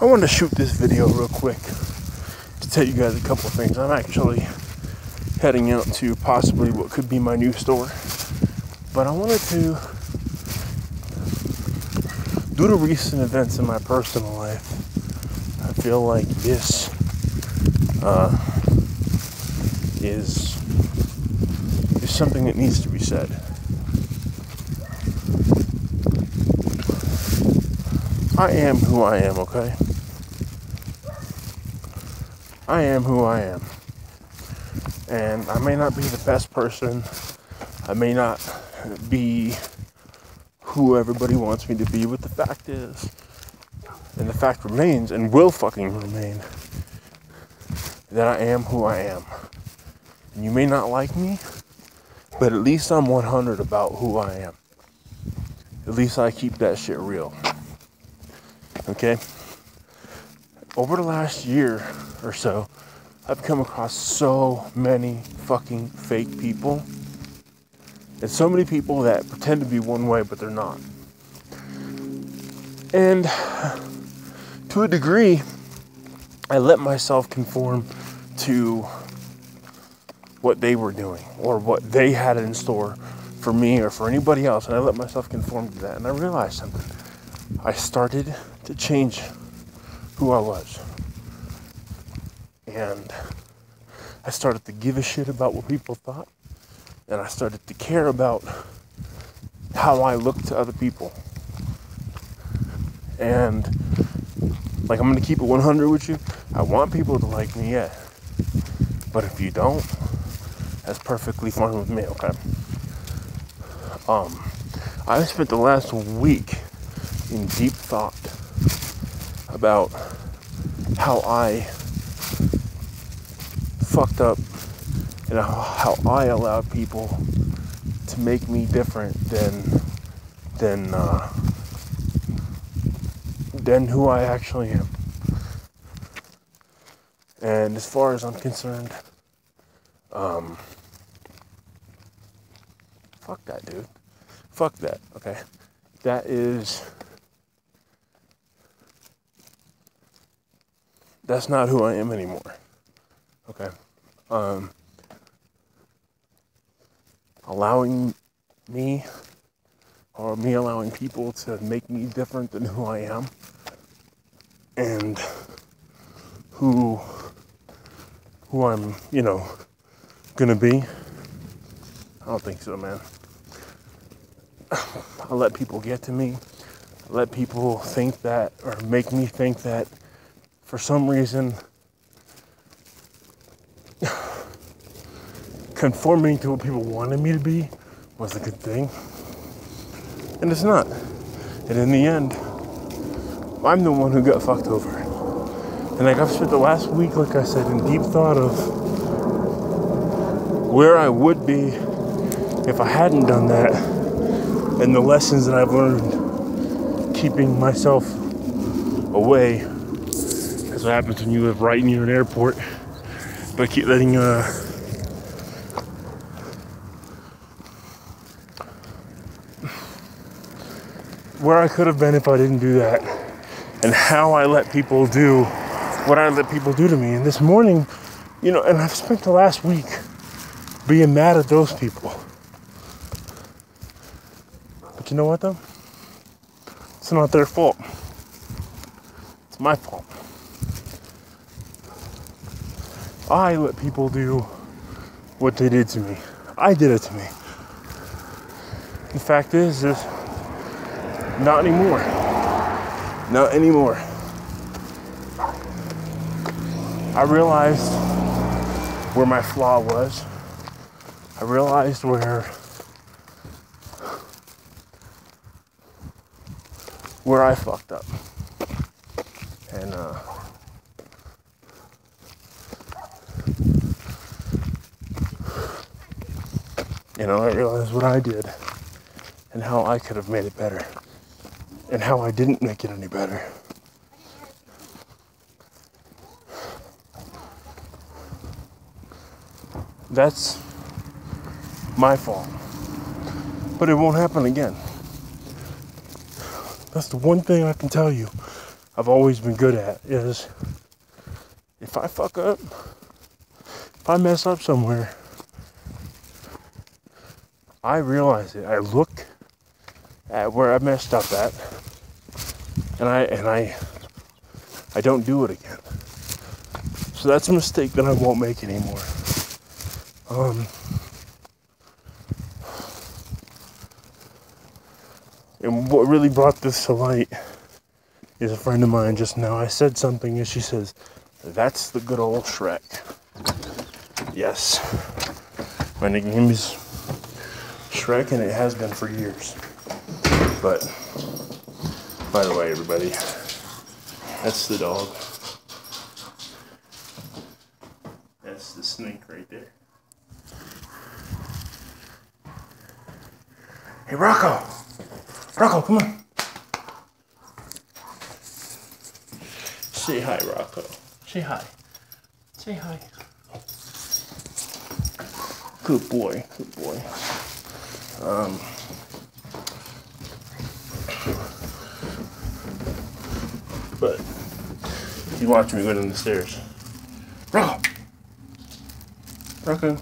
I wanted to shoot this video real quick to tell you guys a couple of things. I'm actually heading out to possibly what could be my new store, but I wanted to, due to recent events in my personal life, I feel like this is something that needs to be said. I am who I am, okay? I am who I am. And I may not be the best person. I may not be who everybody wants me to be, but the fact is, and the fact remains, and will fucking remain, that I am who I am. And you may not like me, but at least I'm 100 about who I am. At least I keep that shit real. Okay? Over the last year or so, I've come across so many fucking fake people. And so many people that pretend to be one way, but they're not. And to a degree, I let myself conform to what they were doing or what they had in store for me or for anybody else. And I let myself conform to that. And I realized something. I started to change who I was. And I started to give a shit about what people thought. And I started to care about how I look to other people. And like, I'm going to keep it 100 with you. I want people to like me, yeah. But if you don't, that's perfectly fine with me, okay? I spent the last week in deep thought about how I fucked up and how I allowed people to make me different than who I actually am. And as far as I'm concerned, fuck that, dude. Fuck that, okay? That's not who I am anymore, okay? Allowing me allowing people to make me different than who I am and who I'm, gonna be. I don't think so, man. I let people get to me. I let people think that, or make me think that for some reason conforming to what people wanted me to be was a good thing. And it's not. And in the end, I'm the one who got fucked over. And like, I've spent the last week, like I said, in deep thought of where I would be if I hadn't done that, and the lessons that I've learned keeping myself away. That's what happens when you live right near an airport, but keep letting where I could have been if I didn't do that, and how I let people do what I let people do to me. And this morning, and I've spent the last week being mad at those people. But you know what, though? It's not their fault. It's my fault. I let people do what they did to me. I did it to me. The fact is, not anymore. Not anymore. I realized where my flaw was. I realized where I fucked up. And I realized what I did and how I could have made it better and how I didn't make it any better. That's my fault. But it won't happen again. That's the one thing I can tell you. I've always been good at is if I fuck up, if I mess up somewhere, I realize it. I look at where I messed up at, and I don't do it again. So that's a mistake that I won't make anymore. And what really brought this to light is a friend of mine just now. I said something and she says, "That's the good old Shrek." Yes. My nickname is Shrek, and it has been for years. But, by the way, everybody, that's the dog. That's the snake right there. Hey, Rocco! Rocco, come on! Say hi, Rocco. Say hi. Say hi. Good boy, good boy. But he's watching me go down the stairs. Rocco! Rocco.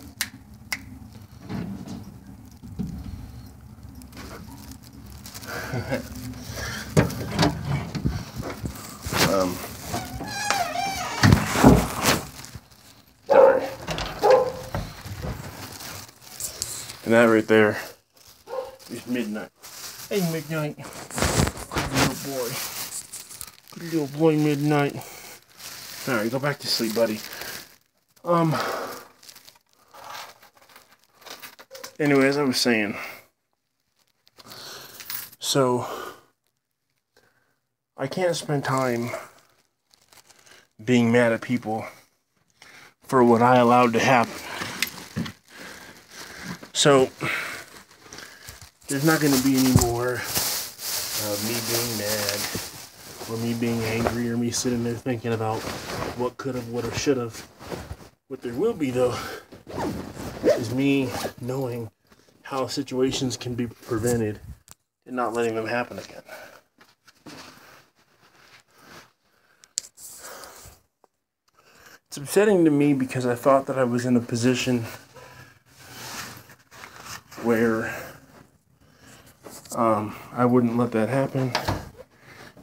Sorry. And that right there is Midnight. Hey, Midnight. Good little boy. Good little boy, Midnight. Alright, go back to sleep, buddy. Anyway, as I was saying, so I can't spend time being mad at people for what I allowed to happen. So there's not going to be any more of me being mad or me being angry or me sitting there thinking about what could have, would have, should have. What there will be, though, is me knowing how situations can be prevented and not letting them happen again. It's upsetting to me because I thought that I was in a position where I wouldn't let that happen,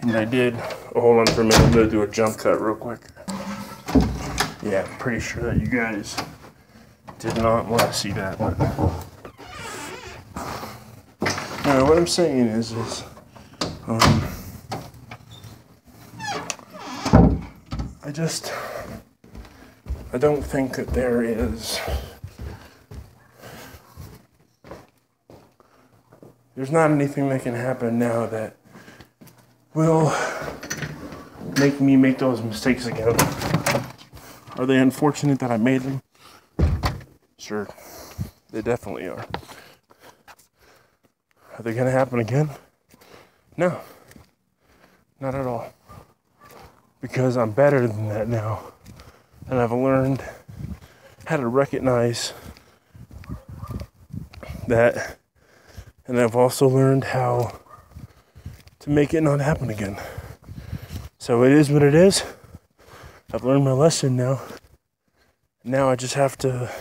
and I did. Oh, hold on for a minute, I'm going to do a jump cut real quick. Yeah, I'm pretty sure that you guys did not want to see that. But what I'm saying is I don't think that there's not anything that can happen now that will make me make those mistakes again. Are they unfortunate that I made them? Sure, they definitely are. Are they gonna happen again? No, not at all. Because I'm better than that now. And I've learned how to recognize that. And I've also learned how to make it not happen again. So it is what it is. I've learned my lesson now. Now I just have to,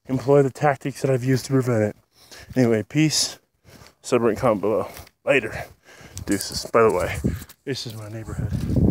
employ the tactics that I've used to prevent it. Anyway, peace. Submarine comment below. Later. Deuces. By the way, this is my neighborhood.